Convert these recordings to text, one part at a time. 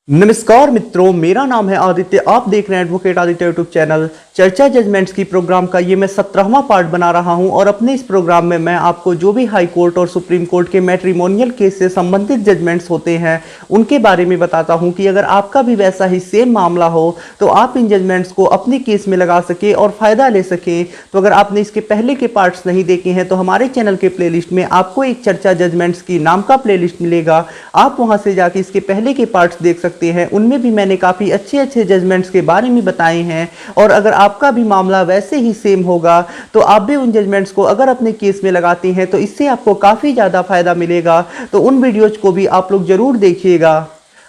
नमस्कार मित्रों, मेरा नाम है आदित्य। आप देख रहे हैं एडवोकेट आदित्य यूट्यूब चैनल। चर्चा जजमेंट्स की प्रोग्राम का ये मैं 17वां पार्ट बना रहा हूं और अपने इस प्रोग्राम में मैं आपको जो भी हाई कोर्ट और सुप्रीम कोर्ट के मैट्रिमोनियल केस से संबंधित जजमेंट्स होते हैं उनके बारे में बताता हूं कि अगर आपका भी वैसा ही सेम मामला हो तो आप इन जजमेंट्स को अपने केस में लगा सके और फायदा ले सके। तो अगर आपने इसके पहले के पार्ट्स नहीं देखे हैं तो हमारे चैनल के प्लेलिस्ट में आपको एक चर्चा जजमेंट्स की नाम का प्लेलिस्ट मिलेगा। आप वहां से जाके इसके पहले के पार्ट्स देख सकते हैं। उनमें भी मैंने काफ़ी अच्छे अच्छे जजमेंट्स के बारे में बताए हैं और अगर आपका भी मामला वैसे ही सेम होगा तो आप भी उन जजमेंट्स को अगर अपने केस में लगाते हैं तो इससे आपको काफ़ी ज़्यादा फायदा मिलेगा। तो उन वीडियोज़ को भी आप लोग ज़रूर देखिएगा।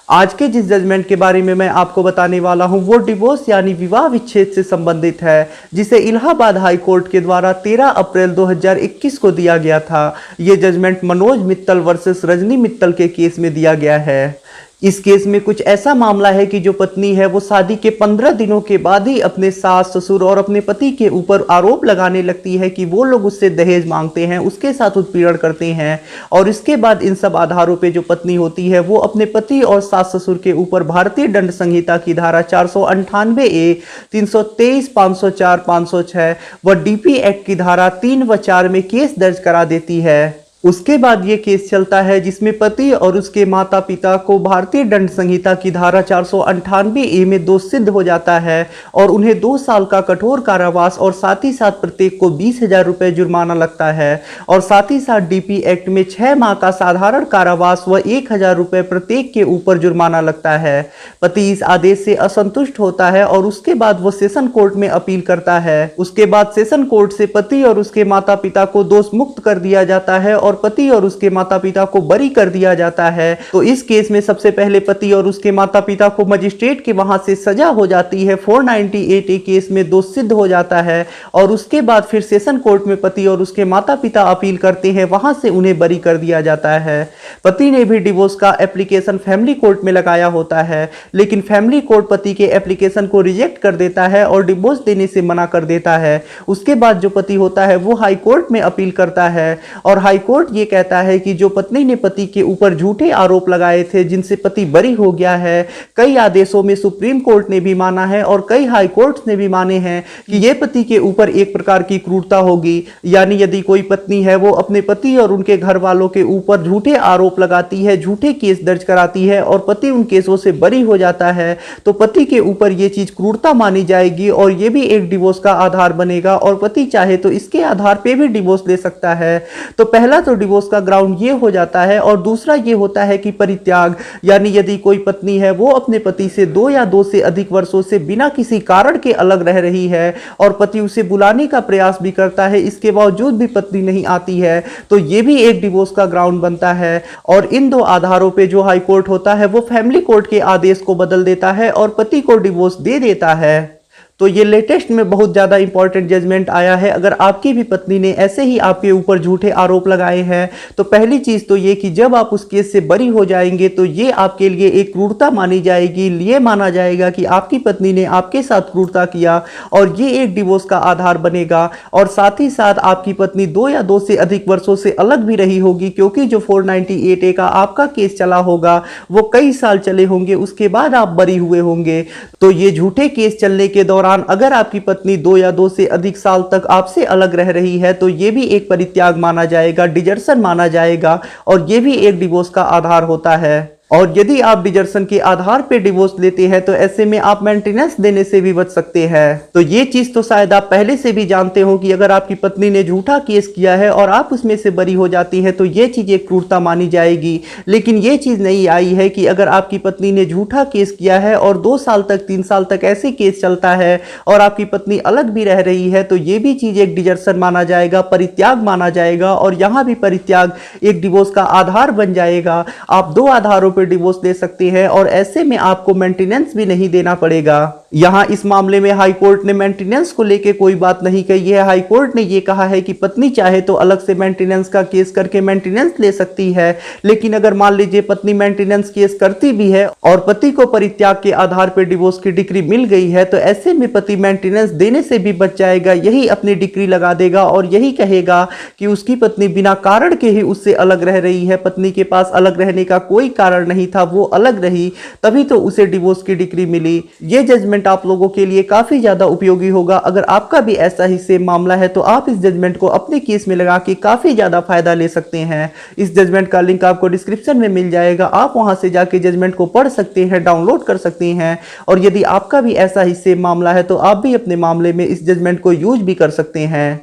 आज के जिस जजमेंट के बारे में मैं आपको बताने वाला हूं वो डिवोर्स यानी विवाह विच्छेद से संबंधित है, जिसे इलाहाबाद हाई कोर्ट के द्वारा 13 अप्रैल 2021 को दिया गया था। ये जजमेंट मनोज मित्तल वर्सेस रजनी मित्तल के केस में दिया गया है। इस केस में कुछ ऐसा मामला है कि जो पत्नी है वो शादी के 15 दिनों के बाद ही अपने सास ससुर और अपने पति के ऊपर आरोप लगाने लगती है कि वो लोग उससे दहेज मांगते हैं, उसके साथ उत्पीड़न करते हैं। और इसके बाद इन सब आधारों पे जो पत्नी होती है वो अपने पति और सास ससुर के ऊपर भारतीय दंड संहिता की धारा 498A, 323, 504, 506 व डीपी एक्ट की धारा 3 व 4 में केस दर्ज करा देती है। उसके बाद ये केस चलता है जिसमें पति और उसके माता पिता को भारतीय दंड संहिता की धारा 498A में दोष सिद्ध हो जाता है और उन्हें 2 साल का कठोर कारावास और साथ ही साथ प्रत्येक को 20,000 रुपये जुर्माना लगता है और साथ ही साथ डीपी एक्ट में 6 माह का साधारण कारावास व 1,000 रुपये प्रत्येक के ऊपर जुर्माना लगता है। पति इस आदेश से असंतुष्ट होता है और उसके बाद वो सेशन कोर्ट में अपील करता है। उसके बाद सेशन कोर्ट से पति और उसके माता पिता को दोष मुक्त कर दिया जाता है और पति और उसके माता पिता को बरी कर दिया जाता है। तो इस केस में सबसे पहले पति और उसके माता पिता को मजिस्ट्रेट के वहां से सजा हो जाती है। 498A केस में दोष सिद्ध हो जाता है और उसके बाद फिर सेशन कोर्ट में पति और उसके माता पिता अपील करते हैं, वहां से उन्हें बरी कर दिया जाता है। पति ने भी डिवोर्स का एप्लीकेशन फैमिली कोर्ट में लगाया होता है, लेकिन फैमिली कोर्ट पति के एप्लीकेशन को रिजेक्ट कर देता है और डिवोर्स देने से मना कर देता है। उसके बाद जो पति होता है वो हाई कोर्ट में अपील करता है और हाई कोर्ट ये कहता है कि जो पत्नी ने पति के ऊपर झूठे आरोप लगाए थे जिनसे पति बरी हो गया है, कई आदेशों में सुप्रीम कोर्ट ने भी माना है और कई हाई कोर्ट्स ने भी माने हैं कि ये पति के ऊपर एक प्रकार की क्रूरता होगी। यानी यदि कोई पत्नी है वो अपने पति और उनके घर वालों के ऊपर झूठे आरोप लगाती है, झूठे केस दर्ज कराती है और पति उन केसों से बरी हो जाता है तो पति के ऊपर ये चीज क्रूरता मानी जाएगी और ये भी एक डिवोर्स का आधार बनेगा और पति चाहे तो इसके आधार पे भी डिवोर्स ले सकता है। तो पहला तो डिवोर्स का ग्राउंड ये हो जाता है और दूसरा ये होता है कि परित्याग, यानी यदि कोई पत्नी है वो अपने पति से 2 या 2 से अधिक वर्षों से बिना किसी कारण के अलग रह रही है और पति उसे बुलाने का प्रयास भी करता है, इसके बावजूद भी पत्नी नहीं आती है, तो ये भी एक डिवोर्स का ग्राउंड बनता है। और इन 2 आधारों पे जो हाई कोर्ट होता है वो फैमिली कोर्ट के आदेश को बदल देता है और पति को डिवोर्स दे देता है। तो ये लेटेस्ट में बहुत ज़्यादा इंपॉर्टेंट जजमेंट आया है। अगर आपकी भी पत्नी ने ऐसे ही आपके ऊपर झूठे आरोप लगाए हैं तो पहली चीज़ तो ये कि जब आप उस केस से बरी हो जाएंगे तो ये आपके लिए एक क्रूरता मानी जाएगी। ये माना जाएगा कि आपकी पत्नी ने आपके साथ क्रूरता किया और ये एक डिवोर्स का आधार बनेगा। और साथ ही साथ आपकी पत्नी 2 या 2 से अधिक वर्षों से अलग भी रही होगी, क्योंकि जो 498A का आपका केस चला होगा वो कई साल चले होंगे, उसके बाद आप बरी हुए होंगे। तो ये झूठे केस चलने के दौरान अगर आपकी पत्नी 2 या 2 से अधिक साल तक आपसे अलग रह रही है तो ये भी एक परित्याग माना जाएगा, डिजर्सन माना जाएगा और ये भी एक डिवोर्स का आधार होता है। और यदि आप डिजर्सन के आधार पे डिवोर्स लेते हैं तो ऐसे में आप मेंटेनेंस देने से भी बच सकते हैं। तो ये चीज तो शायद आप पहले से भी जानते हो कि अगर आपकी पत्नी ने झूठा केस किया है और आप उसमें से बरी हो जाती है तो ये चीज एक क्रूरता मानी जाएगी। लेकिन ये चीज नहीं आई है कि अगर आपकी पत्नी ने झूठा केस किया है और 2 साल तक 3 साल तक ऐसे केस चलता है और आपकी पत्नी अलग भी रह रही है तो ये भी चीज एक डिजर्सन माना जाएगा, परित्याग माना जाएगा और यहाँ भी परित्याग एक डिवोर्स का आधार बन जाएगा। आप 2 आधारों पे डिवोर्स ले सकते हैं और ऐसे में आपको मेंटेनेंस भी नहीं देना पड़ेगा। यहाँ इस मामले में हाई कोर्ट ने मेंटेनेंस को लेके कोई बात नहीं कही है। हाई कोर्ट ने ये कहा है कि पत्नी चाहे तो अलग से मेंटेनेंस का केस करके मेंटेनेंस ले सकती है, लेकिन अगर मान लीजिए पत्नी मेंटेनेंस केस करती भी है और पति को परित्याग के आधार पर डिवोर्स की डिग्री मिल गई है तो ऐसे में पति मेंटेनेंस देने से भी बच जाएगा, यही अपनी डिग्री लगा देगा और यही कहेगा कि उसकी पत्नी बिना कारण के ही उससे अलग रह रही है, पत्नी के पास अलग रहने का कोई कारण मैटर नहीं था वो अलग रही, तभी तो उसे डिवोर्स की डिक्री मिली। ये जजमेंट आप लोगों के लिए काफी ज्यादा उपयोगी होगा। अगर आपका भी ऐसा ही सेम मामला है तो आप इस जजमेंट को अपने केस में लगा के काफी ज्यादा फायदा ले सकते हैं। इस जजमेंट का लिंक आपको डिस्क्रिप्शन में मिल जाएगा, आप वहां से जाके जजमेंट को पढ़ सकते हैं, डाउनलोड कर सकते हैं। और यदि आपका भी ऐसा ही सेम मामला है तो आप भी अपने मामले में इस जजमेंट को यूज भी कर सकते हैं।